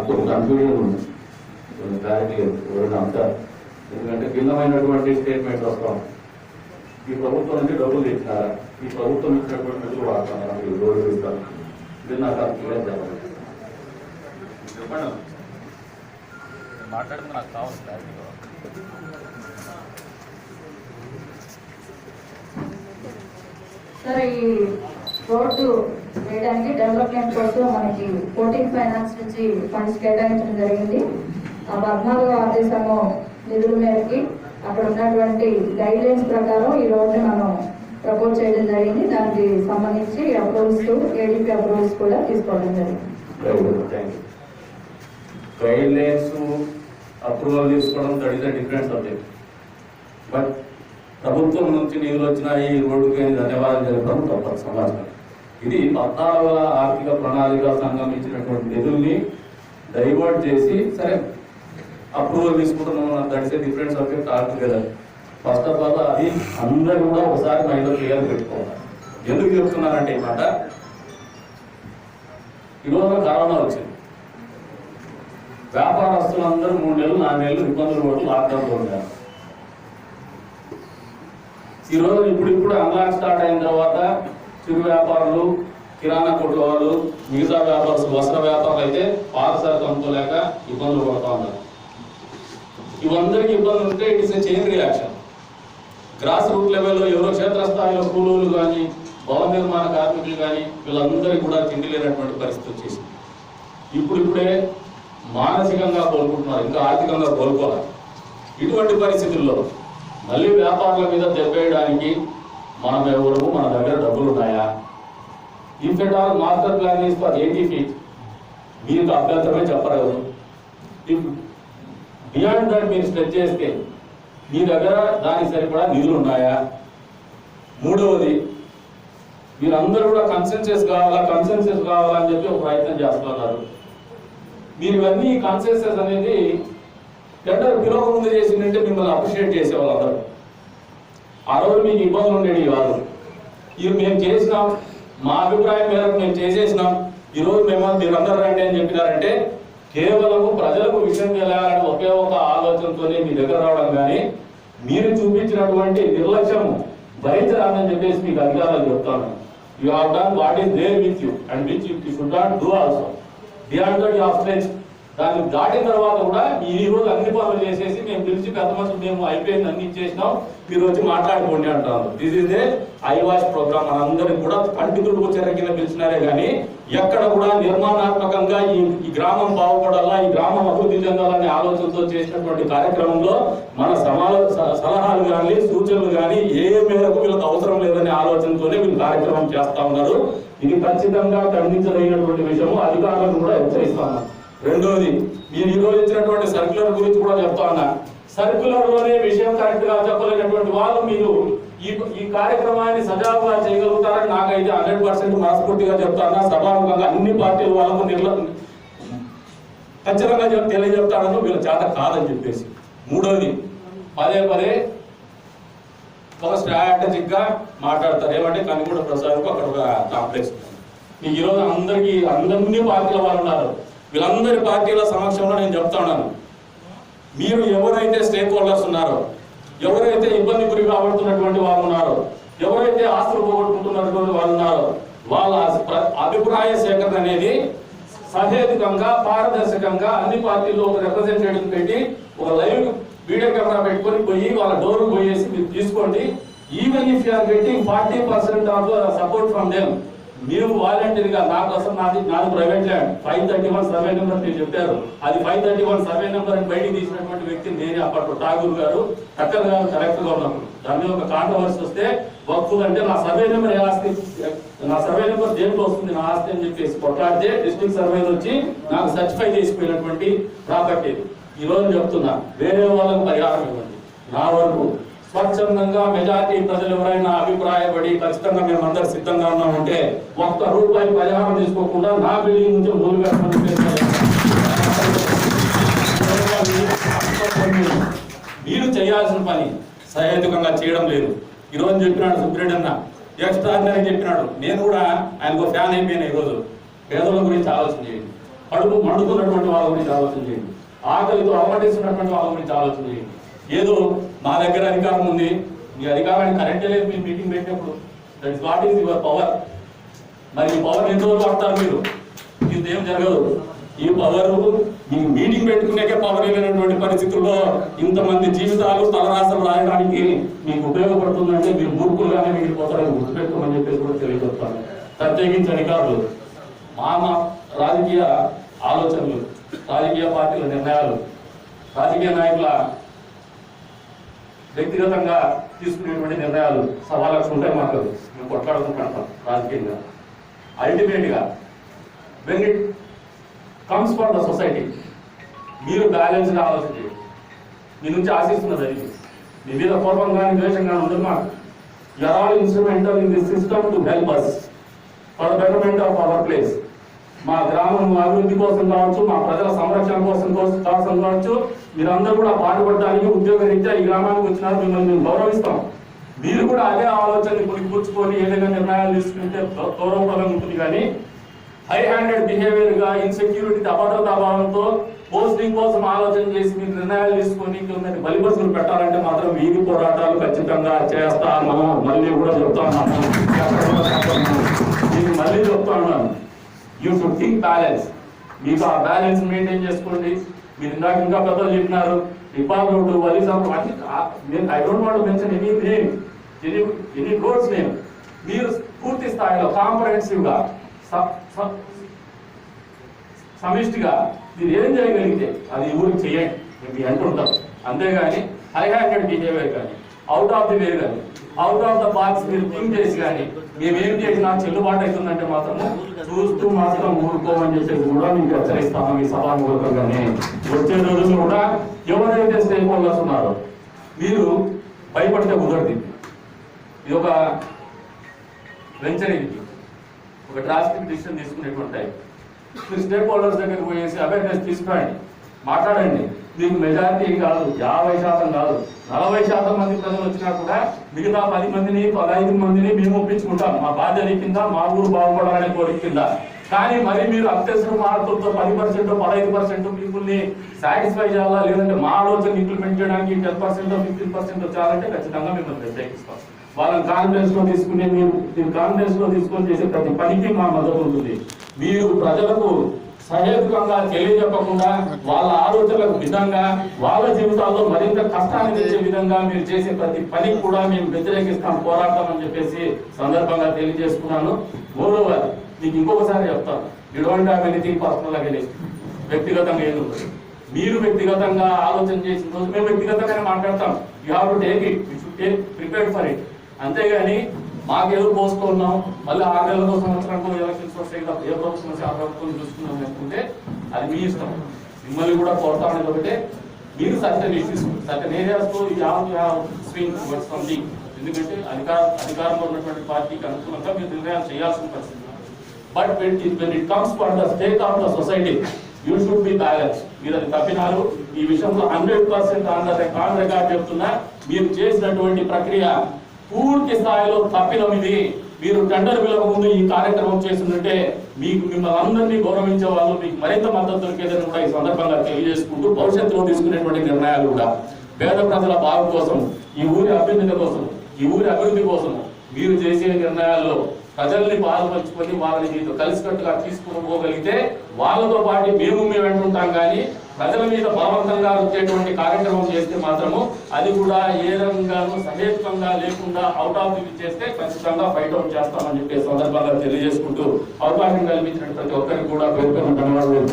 నాకు కన్ఫ్యూజన్ ఉంది, క్లారిటీ లేదు అంతా. ఎందుకంటే భిన్నమైనటువంటి స్టేట్మెంట్ వస్తాం. ఈ ప్రభుత్వం నుంచి డబ్బులు తెచ్చినారా, ఈ ప్రభుత్వం ఇచ్చినటువంటి నిధులు వాడుతున్నారా, మీరు రోడ్డు ఇస్తారు. ఇది నాకు క్లియర్ చెప్పండి. మాట్లాడుతుంది నాకు కావాలి క్లారిటీ. సార్, ఈ రోడ్డు వేయడానికి డెవలప్మెంట్ కోసం మనకి 14 ఫైనాన్స్ నుంచి ఫండ్స్ కేటాయించడం జరిగింది. ఆ 14వ ఆదేశము నిధుల మేరకి అక్కడ ఉన్నటువంటి గైడ్ లైన్స్ ప్రకారం ఈ రోడ్ని మనం ప్రపోజ్ చేయడం జరిగింది. దానికి సంబంధించి అప్రూవల్స్, ఏడీపీ అప్రూవల్స్ కూడా తీసుకోవడం జరిగింది. గైడ్ లైన్స్ అప్రూవల్ తీసుకోవడం that is a different subject. But ప్రభుత్వం నుంచి నిధులు వచ్చినాయి ఈ రోడ్డుకి ధన్యవాదాలు జరపడం తప్పదు సమాజం. ఇది 14వ ఆర్థిక ప్రణాళిక సంఘం ఇచ్చినటువంటి నిధుల్ని డైవర్ట్ చేసి సరే అప్రూవల్ తీసుకుంటున్నాం, that is a different subject all together. First of all అది అందరూ కూడా ఒకసారి మైండ్లో క్లియర్ పెట్టుకోవాలి. ఎందుకు చెప్తున్నారంటే ఈ మాట, ఈరోజు కరోనా వచ్చింది, వ్యాపారస్తులందరూ 3 నెలలు 4 నెలలు ఇబ్బందులు పడుతూ లాక్డౌన్లో ఉంటారు. ఈరోజు ఇప్పుడు అన్లాక్ స్టార్ట్ అయిన తర్వాత చిరు వ్యాపారులు, కిరాణా కొట్ల వాళ్ళు, మిగతా వ్యాపారులు, వస్త్ర వ్యాపారులు అయితే పాత సరుకు అమ్ముకోలేక ఇబ్బందులు పడుతూ ఉన్నారు. ఇవందరికీ ఇబ్బందులు ఉంటే it is a chain reaction. Grass root లెవెల్లో ఎవరో క్షేత్రస్థాయిలో కూలీలు కానీ, భవన నిర్మాణ కార్మికులు కానీ వీళ్ళందరికీ కూడా తిండి లేనటువంటి పరిస్థితి వచ్చేసింది. ఇప్పుడే మానసికంగా కోలుకుంటున్నారు, ఇంకా ఆర్థికంగా కోలుకోవాలి. ఇటువంటి పరిస్థితుల్లో మళ్ళీ వ్యాపారుల మీద దెబ్బేయడానికి మనం ఎవరు, మన దగ్గర డబ్బులు ఉన్నాయా? If at all master plan is for 80 feet, మీకు అభ్యంతరమే చెప్పరాదు. ఇఫ్ బియాండ్ దట్ మీరు స్ట్రెచ్ చేస్తే మీ దగ్గర దానికి సరిపడా నిధులు ఉన్నాయా? మూడవది, మీరందరూ కూడా కన్సెన్సెస్ కావాలని చెప్పి ఒక ప్రయత్నం చేస్తున్నారు. మీరు ఇవన్నీ కన్సెన్సెస్ అనేది టెండర్ పిలవ ముందు చేసిందంటే మిమ్మల్ని అప్రిషియేట్ చేసేవాళ్ళు అందరూ. ఆ రోజు మీకు ఇబ్బందులు ఉండేవి కాదు. ఇవి మేము చేసినాం, మా అభిప్రాయం మేరకు మేము చేసేసినాం, ఈరోజు మీరందరూ రండి అని చెప్పినారంటే కేవలము ప్రజలకు విషయం తెలియాలని ఒకే ఒక ఆలోచనతోనే మీ దగ్గర రావడం కానీ మీరు చూపించినటువంటి నిర్లక్ష్యం భరించరాదని చెప్పేసి మీకు అధికారాలు చెప్తాను. You have done what is there with you and which you should not do also. Beyond that you have stretch. దాన్ని దాటిన తర్వాత కూడా ఈ రోజు అన్ని పనులు చేసేసి మేము పిలిచి పెద్ద మనుషులు మేము అయిపోయింది అన్ని ఇచ్చేసినాం, మీరు వచ్చి మాట్లాడుకోండి అంటారు. This is a eyewash programme. మనందరికి కూడా పండితులకు చెర కింద పిలిచినారే కానీ ఎక్కడ కూడా నిర్మాణాత్మకంగా ఈ గ్రామం బాగుపడాలా, ఈ గ్రామం అభివృద్ధి చెందాలనే ఆలోచనతో చేసినటువంటి కార్యక్రమంలో మన సలహాలు కానీ సూచనలు కానీ ఏ మేరకు వీళ్ళకి అవసరం లేదనే ఆలోచనతోనే వీళ్ళు కార్యక్రమం చేస్తా ఉన్నారు. ఇది ఖచ్చితంగా ఖండించదగినటువంటి విషయము. అధికారులను కూడా హెచ్చరిస్తాను. రెండోది, మీరు ఈ రోజు ఇచ్చినటువంటి సర్క్యులర్ గురించి కూడా చెప్తా ఉన్నా. సర్క్యులర్ లోనే విషయం కరెక్ట్ గా చెప్పలేనటువంటి వాళ్ళు మీరు ఈ కార్యక్రమాన్ని సజావుగా చేయగలుగుతారని నాకైతే 100% మనస్ఫూర్తిగా చెప్తాను. సభాముఖంగా అన్ని పార్టీల వాళ్ళకు ఖచ్చితంగా తెలియజెప్తాడను వీళ్ళ చేత కాదని చెప్పేసి. మూడోది, పదే ఒక స్ట్రాటజిక్ గా మాట్లాడతారు. ఏమంటే కనిగూడ ప్రసాద్కు అక్కడ ఒక కాంప్లెక్స్. మీకు ఈరోజు అన్ని పార్టీల వాళ్ళు ఉన్నారు. వీళ్ళందరి పార్టీల సమక్షంలో నేను చెప్తా ఉన్నాను, మీరు ఎవరైతే స్టేక్ హోల్డర్స్ ఉన్నారో, ఎవరైతే ఇబ్బంది గురి కాబడుతున్నటువంటి వాళ్ళు ఉన్నారో, ఎవరైతే ఆస్తులు పోగొట్టుకుంటున్నటువంటి వాళ్ళు ఉన్నారో, వాళ్ళ అభిప్రాయ సేకరణ అనేది సహేతుకంగా పారదర్శకంగా అన్ని పార్టీల్లో ఒక రిప్రజెంటేటివ్ పెట్టి ఒక లైవ్ వీడియో కెమెరా పెట్టుకొని పోయి వాళ్ళ డోర్ పోయేసి మీరు తీసుకోండి. Even if you're getting 40% of support from them, మీరు వాలంటీర్గా నా కోసం నాది ప్రైవేట్ ల్యాండ్ 531 సర్వే నెంబర్ మీరు చెప్పారు, అది 531 సర్వే నెంబర్ అని బయటికి తీసినటువంటి వ్యక్తి నేనే. అప్పట్లో ఠాగూర్ గారు టక్కర్ గారు కరెక్ట్ గా ఉన్నప్పుడు దాని మీద ఒక కాంట్రవర్సీ వస్తే వక్ఫ్ అంటే నా సర్వే నెంబర్ ఏ ఆస్తి, నా సర్వే నెంబర్ దేంట్లో వస్తుంది నా ఆస్తి అని చెప్పేసి కొట్లాడితే డిస్ట్రిక్ట్ సర్వే వచ్చి నాకు సర్టిఫై చేసిపోయినటువంటి ప్రాపర్టీ. ఈ రోజు చెప్తున్నా, వేరే వాళ్ళకు పరిహారం ఇవ్వండి. నా వరకు స్వచ్ఛందంగా మెజార్టీ ప్రజలు ఎవరైనా అభిప్రాయపడి ఖచ్చితంగా మేము అందరు సిద్ధంగా ఉన్నామంటే ₹1 పరిహారం తీసుకోకుండా నా బిల్డింగ్ నుంచి మూలు మీరు చేయాల్సిన పని సహేతుకంగా చేయడం లేదు. ఈరోజు చెప్పినాడు సుబ్రెడ్డి అన్న, ఎక్స్ట్రాడినరీ చెప్పినాడు. నేను కూడా ఆయనకు ఫ్యాన్ అయిపోయినా. ఈరోజు పేదల గురించి ఆలోచన చేయండి. కడుపు మండుతున్నటువంటి వాళ్ళ గురించి ఆలోచన చేయండి, ఆకలితో అలమటిస్తున్నటువంటి వాళ్ళ గురించి ఆలోచన చేయండి. ఏదో మా దగ్గర అధికారం ఉంది, మీ అధికారానికి కరెంటే లేదు, మీరు మీటింగ్ పెట్టినప్పుడు that is what is your power. మరి ఈ పవర్ ఎన్ని రోజులు వాడతారు మీరు? ఇంకేం జరగదు. ఈ పవర్ మీ మీటింగ్ పెట్టుకునేకే పవర్ లేనటువంటి పరిస్థితుల్లో ఇంతమంది జీవితాలు తలరాశలు రాయడానికి మీకు ఉపయోగపడుతుందంటే మీరు మూర్ఖులుగానే మిగిలిపోతారని గుర్తుపెట్టుకోమని చెప్పేసి కూడా తెలియజేస్తాను. ప్రత్యేకించి అధికారులు మా రాజకీయ ఆలోచనలు, రాజకీయ పార్టీల నిర్ణయాలు, రాజకీయ నాయకుల వ్యక్తిగతంగా తీసుకునేటువంటి నిర్ణయాలు సవాళ్ళకు ఉంటాయి. మాకు మేము కొట్లాడుకుంటాం రాజకీయంగా. అల్టిమేట్గా when it comes for the society మీరు బ్యాలెన్స్గా ఆలోచన చేయండి. మీ నుంచి ఆశిస్తున్నది అది. మీ మీద కోపం కానీ ద్వేషం కానీ ఉండదు. మాకు you are all instrumental in this system to help us for the betterment of our place. మా గ్రామం అభివృద్ధి కోసం కావచ్చు, మా ప్రజల సంరక్షణ కోసం కావచ్చు, మీరందరూ కూడా పాటుపడడానికి ఉద్యోగరీత్యా ఈ గ్రామానికి వచ్చినారు. మిమ్మల్ని మేము గౌరవిస్తాం. మీరు కూడా అదే ఆలోచనని పుణికిపుచ్చుకొని ఏదైనా నిర్ణయాలు తీసుకుంటే గౌరవప్రదంగా ఉంటుంది. కానీ హై హ్యాండెడ్ బిహేవియర్ గా, ఇన్సెక్యూరిటీ, అభద్రతా భావంతో పోస్టింగ్ కోసం ఆలోచన చేసి మీరు నిర్ణయాలు తీసుకొని బలిపసులు పెట్టాలంటే మాత్రం వీధి పోరాటాలు ఖచ్చితంగా చేస్తాను. మళ్ళీ కూడా చెప్తాను, మీకు మళ్ళీ చెప్తాను, యూ షుడ్ థింక్ బ్యాలెన్స్. మీకు ఆ బ్యాలెన్స్ మెయింటైన్ చేసుకోండి. మీరు ఇందాక ఇంకా పెద్దలు చెప్పినారు, ఇబ్బాల్ రోడ్డు, వలీసాపు, I don't want to mention any name, any roads name. మీరు పూర్తి స్థాయిలో కాంప్రహెన్సివ్ గా సమిష్టిగా మీరు ఏం చేయగలిగితే అది ఊరికి చేయండి, మేము అంటుంటాం. అంతేగాని హై హ్యాండెడ్ బిహేవియర్ కానీ, అవుట్ ఆఫ్ ది వే కానీ, అవుట్ ఆఫ్ ద బాక్స్ మీరు థింక్ చేసి కానీ మేమేం చేసినా చెల్లుబాటు అవుతుందంటే మాత్రము చూస్తూ మాత్రం ఊరుకోమని చెప్పేసి కూడా మీకు హెచ్చరిస్తాము. ఈ సభాముఖంగానే వచ్చే రోజుల్లో కూడా ఎవరైతే స్టేక్ హోల్డర్స్ ఉన్నారో మీరు భయపడితే కుదరదు. ఇది ఒక వెంచర్, ఇది ఒక డ్రాస్టిక్ డిసిషన్ తీసుకునేటువంటి టైం. మీరు స్టేక్ హోల్డర్స్ దగ్గరికి పోయేసి అవేర్నెస్ తీసుకురండి, మాట్లాడండి. మీకు మెజారిటీ కాదు, 50% కాదు, 40% మంది ప్రజలు వచ్చినా కూడా మిగతా 10 మందిని 15 మందిని మేము ఒప్పించుకుంటాం మా బాధ్యత కింద, మా ఊరు బాగుపడాలనే కోరిక కింద. కానీ మరి మీరు అత్యవసర మార్పులతో 10%, 15% పీపుల్ని సాటిస్ఫై చేయాలా, లేదంటే మా ఆలోచన ఇంప్లిమెంట్ చేయడానికి 10%, 15% చాలంటే ఖచ్చితంగా మిమ్మల్ని వ్యతిరేకిస్తాం. వాళ్ళని కాన్ఫిడెన్స్ లో తీసుకుని మీరు కాన్ఫిడెన్స్ లో తీసుకొని చేసే ప్రతి పనికి మా మద్దతు ఉంటుంది. మీరు ప్రజలకు సహేతుకంగా తెలియజెప్పకుండా వాళ్ళ ఆలోచనలకు విధంగా, వాళ్ళ జీవితాల్లో మరింత కష్టాన్ని తెచ్చే విధంగా మీరు చేసే ప్రతి పనికి కూడా మేము వ్యతిరేకిస్తాం, పోరాటం అని చెప్పేసి సందర్భంగా తెలియజేసుకున్నాను. మోరోవర్ మీకు ఇంకొకసారి చెప్తాను, you don't have anything personal against. వ్యక్తిగతంగా ఏదో మీరు వ్యక్తిగతంగా ఆలోచన చేసిన రోజు మేము వ్యక్తిగతంగానే మాట్లాడతాం. You have to take it, you should take prepared for it. అంతేగాని మాకేదో పోసుకున్నాం, మళ్ళీ 6 నెలలకు సంవత్సరానికి ఎలక్షన్స్ వస్తాయి, ఏ ప్రభుత్వం వస్తే ఆ ప్రభుత్వం చూసుకున్నాం అనుకుంటే అది మీ ఇష్టం. మిమ్మల్ని కూడా కోరుతామని కాబట్టి మీరు సర్టన్ ఇష్యూస్, సర్టన్ ఏరియాస్తో స్వింగ్ వర్డ్స్ సంథింగ్. ఎందుకంటే అధికారంలో ఉన్నటువంటి పార్టీకి అనుకూలంగా మీరు నిర్ణయాలు చేయాల్సిన పరిస్థితి. But when it comes for the state of the society, you should be balanced. మీరు అది తప్పినారు. ఈ విషయంలో 100% ఆన్ రికార్డ్ చెప్తున్నా, మీరు చేసినటువంటి ప్రక్రియ పూర్తి స్థాయిలో తప్పిదం. ఇది మీరు టెండర్ పిలవక ముందు ఈ కార్యక్రమం చేస్తుంటే మిమ్మల్ని అందరినీ గౌరవించే వాళ్ళు మీకు మరింత మద్దతు దొరికేదని కూడా ఈ సందర్భంగా తెలియజేసుకుంటూ, భవిష్యత్తులో తీసుకునేటువంటి నిర్ణయాలు కూడా పేద ప్రజల బాగు కోసం, ఈ ఊరి అభ్యున్నతి కోసం, ఈ ఊరి అభివృద్ధి కోసం మీరు చేసే నిర్ణయాల్లో ప్రజల్ని పాల్పంచుకొని వాళ్ళని మీతో కలిసికట్టుగా తీసుకుపోగలిగితే వాళ్ళతో పాటు మేము వెంటుంటాం. కానీ ప్రజల మీద బలవంతంగా వచ్చేటువంటి కార్యక్రమం చేస్తే మాత్రము అది కూడా ఏ రంగానూ సహేతుకంగా లేకుండా అవుట్ ఆఫ్ ది చేస్తే ఖచ్చితంగా ఫైట్ అవుట్ చేస్తామని చెప్పే సందర్భంగా తెలియజేసుకుంటూ అవకాశం కల్పించిన ప్రతి ఒక్కరికి కూడా పేరు ధన్యవాదాలు.